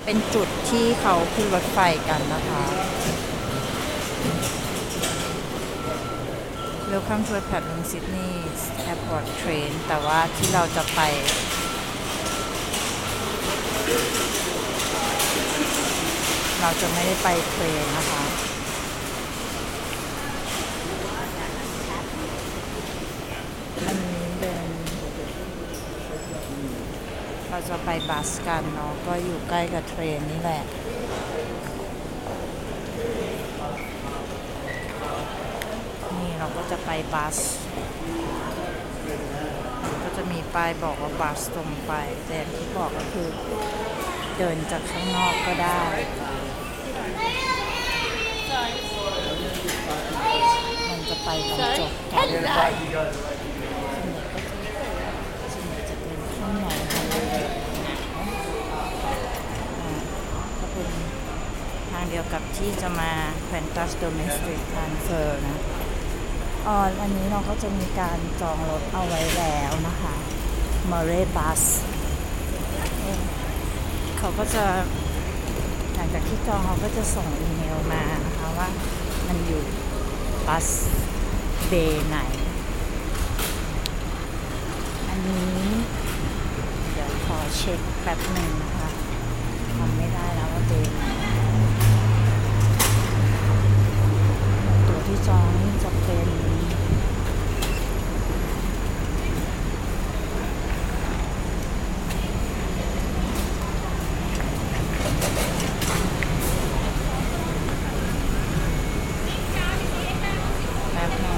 เป็นจุดที่เขาขึ้นรถไฟกันนะคะ Welcome to Paddling Sydney Airport Train แต่ว่าที่เราจะไปเราจะไม่ได้ไปเทรนนะคะอันนี้เป็นเราจะไปบัสกันเนาะก็อยู่ใกล้กับเทรนนี่แหละนี่เราก็จะไปบัสก็จะมีป้ายบอกว่าบัสตรงไปแต่ที่บอกก็คือเดินจากข้างนอกก็ได้มันจะไปบรรจบกันส่วนใหญ่จะเป็นข้างในค่ะก็เป็นทางเดียวกับที่จะมา Qantas Domestic Transfer นะอันนี้เราก็จะมีการจองรถเอาไว้แล้วนะคะ Murray Bus เขาก็จะหลังจากที่จองเขาก็จะส่งอีเมลมานะคะว่ามันอยู่บัสเบย์ไหนอันนี้เดี๋ยวขอเช็คแป๊บหนึ่งนะคะ